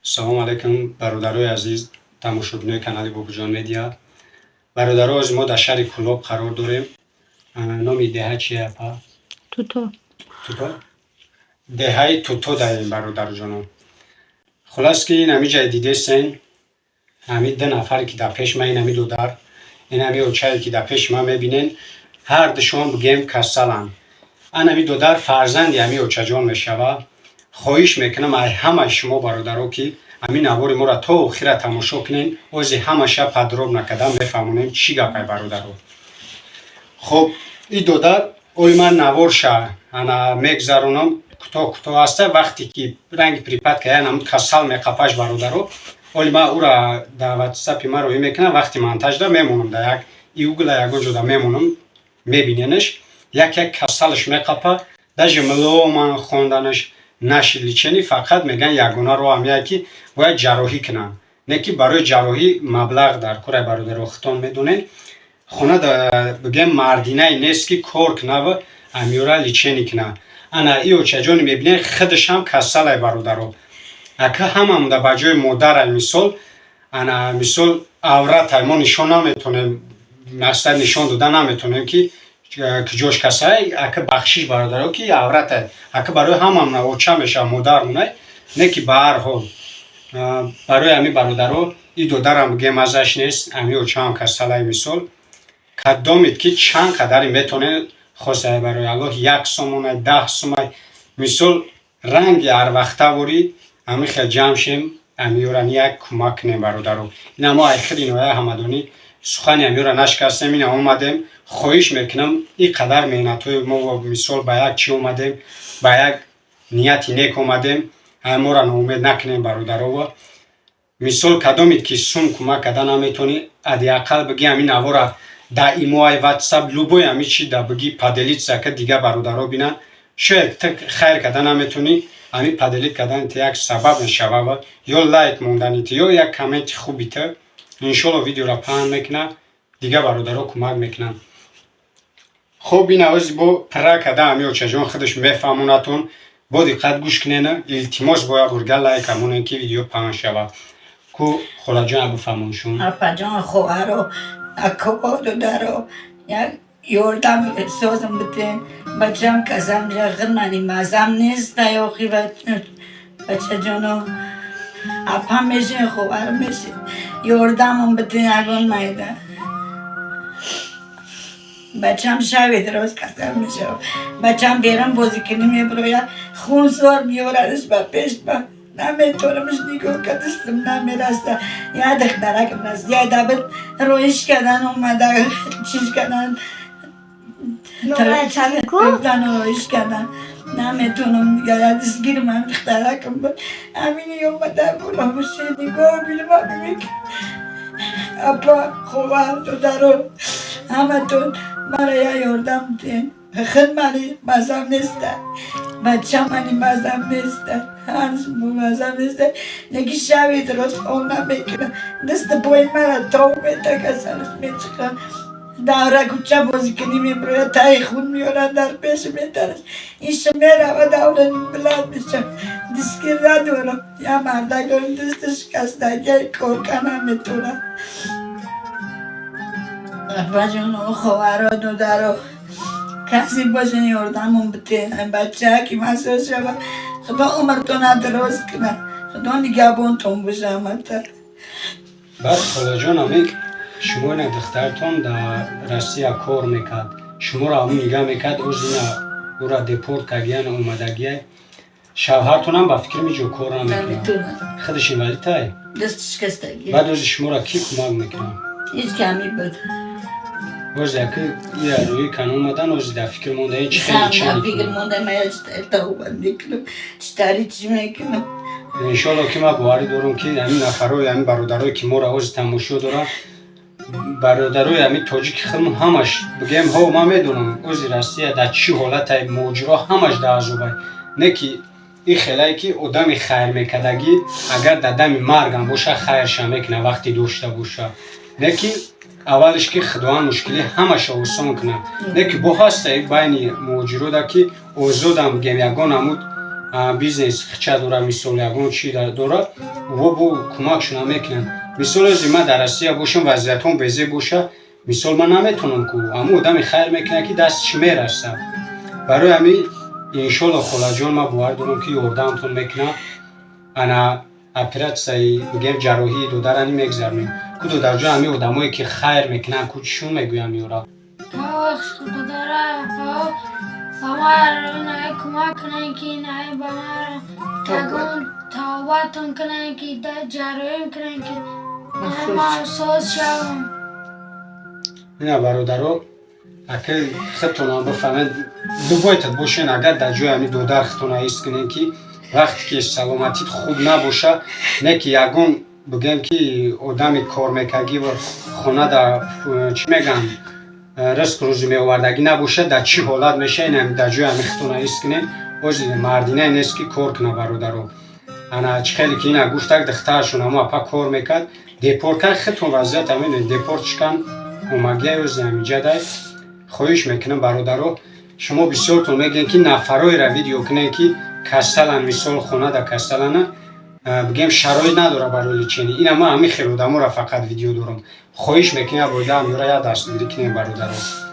салом алейкум бародарои азиз тамошобинои канали Бобуҷон медиа. Бародаро, оз мо дар шаҳри Кӯлоб қарор дорем. Номи деҳа чия апа? Туто. Туто? Деҳаи Туто даем бародарҷонон. Хулас ки ин ҳами ҷай дидесен, ҳами ду нафаре ки дар пеш ман, ин ҳами дудар, ин ҳами очае ки дар пеши ман мебинен, ҳар душон бигем касаланд. Ан ҳами дудар фарзанди ҳами очаҷон мешава. хоҳиш мекунам ай ҳамаи шумо бародаро ки ҳамин навори моро то охира тамошо кунен, ози ҳамаша падроб накарда мефаҳмонем чӣ гапай бародаро. хуб, ин дудар ои ман наворша ана мегзаронам куто аста, вақте ки ранги припадка янам касал меқапаш бародаро, оли ман ура дар ватсапи маро ин мекунам, вақти монтажда мемонам дар як иугла ягон ҷода мемонам, мебиненаш як касалаш меқапа, даже муломан хонданаш наши личени, фақат меган ягона роҳ ҳамяе ки бояд ҷарроҳӣ кунанд. Не ки барои ҷарроҳӣ маблағ дар кораи бародаро хитон медонен. хона бигем мардинаи нест ки кор кунава ҳамиёра личени кунад. ана и очаҷони мебинен худашам касалай бародаро. ака ҳамамда ба ҷои модарай мисол, ана мисол авратай мо нишон наметонем, мақсад нишон дода наметонем ки куҷош касай, ака бахшиш бародаро ки авратай. ака барои ҳамамна оча мешава модар мунай, не ки ба ҳар ҳол. барои ҳами бародаро и додарам бигем азаш нест, ҳами очаам касалай мисол. кадомид ки чанд қадари метонен хосай барои аллоҳ 1 сомонай 10 сомай мисол ранги ҳарвақтавори ҳами хел ҷамъ шем ҳамиёрани як кӯмак кунем бародаро. ина мо айхири ноҳияи ҳамадонӣ сухани ҳамиёра нашикастем, ина омадем, хоҳиш мекунам ин қадар меҳнатҳои мо мисол ба як чӣ омадем, ба як нияти нек омадем, ҳай моро ноумед накунем бародаро. мисол кадомид ки сум кӯмак карда наметонӣ, ҳадиаққал биги ҳамин навора дар имоаи ватсап любой ҳами чӣ да биги паделитса ки дига бародаро бинанд. шояд ти хайр карда наметонӣ, ҳамин паделит карданит як сабаб мешава, ё лайк монданит, ё як комменти хубита, иншолло видеоро паҳн мекунад, дига бародаро кӯмак мекунанд. хуб, ина ози бо пирра карда ҳами очаҷон худаш мефаҳмонатон. бо диққат гӯш кунена, илтимос бояд бурга лайк ҳамонем ки видео паҳн шава. ку холаҷон бифаҳмоншон. Апаҷон, хоҳаро, акаҳо, дударо, як ёрдам созам битен. Бачам касам жағир мани мазам нест, даёхи бачаҷоно. Апам мешин, хоҳар мешин. ёрдамам битен ягон майда. бачам шави дроз касам мешава. бачам берам бозикунӣ мебирояд, хунсор меёрадаш ба пеш ба. наметонамш нигоҳ кардастам, намераста. Я духтаракам аст, я дабир роиш кардан омада, чиз кардан, гуфтан роиш кардан. наметонам дига, я дистгири ман духтаракам буд. ҳамини омада боламуше нигоҳ билма мемек. апа, хоҳар, дударо, ҳаматон мара я ёрдам ден. хид мани мазам неста, бача мани мазам неста, ҳанс мазам неста. яки шави дроз он намекунам, дасти пои мара тов метакасанаш мечиқам. давра кӯча бозикунӣ мебирояд, таи хун меёрад, дар пеш метараш. иша мерава даврани биланд мешав. дистгир надорам, я мардагон дисти шикастаги кор карда наметонам. апаҷоно, хоҳаро, дударо, каси бошен ёрдамон битен. бача ки масоз шава, худо умртона дароз кунад, худо нигаҳбонтон боша ҳаматар. баъд холаҷон ҳами шумо ина духтартон дар Россия кор мекард, шуморо ҳамун нигаҳ мекард, оз ина ӯра депорт кардиян омадагия. шавҳартонам ба фикр миҷо кор намекунад, худаш инвалидтай? дасти шикастаги. баъд ози шуморо ки кӯмак мекунад? ҳеҷ ками буд. оз яки рӯи кан омадан, ози дар фикр мондаи чӣ фикр монда, ман читари тавбат мекунам, читари чӣ мекунам. иншолло ки ман боварӣ дорам ки ҳамин нафарҳои ҳамин бародарое ки моро ози тамошо доранд, бародарои ҳамин тоҷики худмон ҳамаш бигем ҳо ман медонам ози Россия дар чӣ ҳолатай моҷиро ҳамаш дар азобай. не ки ин хелае ки одами хайрмекардагӣ агар дар дами маргам боша хайрша мекунад вақти дошта боша. не ки аввалиш ки худованд мушкилӣ ҳамаша осон кунад. не ки бо ҳастай байни муҳоҷирода ки озодам бигем ягон ҳамуд бизнес хча дора мисол ягон чи дора ва бу кӯмакшона мекунанд. Мисол аз ман дар Россия бошам вазъиятҳом безе боша, мисол ман наметавонам ку аммо одами хайр мекунад ки даст чӣ мерасад. Барои ҳамин иншолло холаҷон ман бовар дорам ки ёрдамтон мекунам. Ана оператсияи мегӯям ҷарроҳии додара мегзаронем. Ку додарҷон ҳамин одамое ки хайр мекунанд ку чишон мегӯям ёра. داداره بامر نه کمک کنن که نه بامر تگون توبتون کنن که ده جرایم کنن که نه محسوس شوم. نه برادرها اگر خودتون هم بفهمید دوبایتت باشین اگر در جای همین دودر خودتون حس کنین که وقتی که سلامتیت خوب نباشه نه که یگون بگم که آدم کار میکردی و خونه در چی میگن رزق روزی میآوردگی نباشه در چی حالت میشه این در جای همین خودتون حس کنین باز مردینه نیست که کار کنه برادرها. انا خیلی که اینا گفتک دخترشون اما اپا کار میکرد دیپورت کرد خودتون وضعیت همین دیپورت چکن اومگی از همینجا دای خواهش میکنم برادرها شما بسیارتون میگین که نفرای را ویدیو کنین که کسلن مثال خونه در کسلن بگیم شرایط نداره برای لچینی این اما همین خیلی آدمو را فقط ویدیو دارم خواهش میکنم باید هم یورا یا دست بیری کنین برادرها.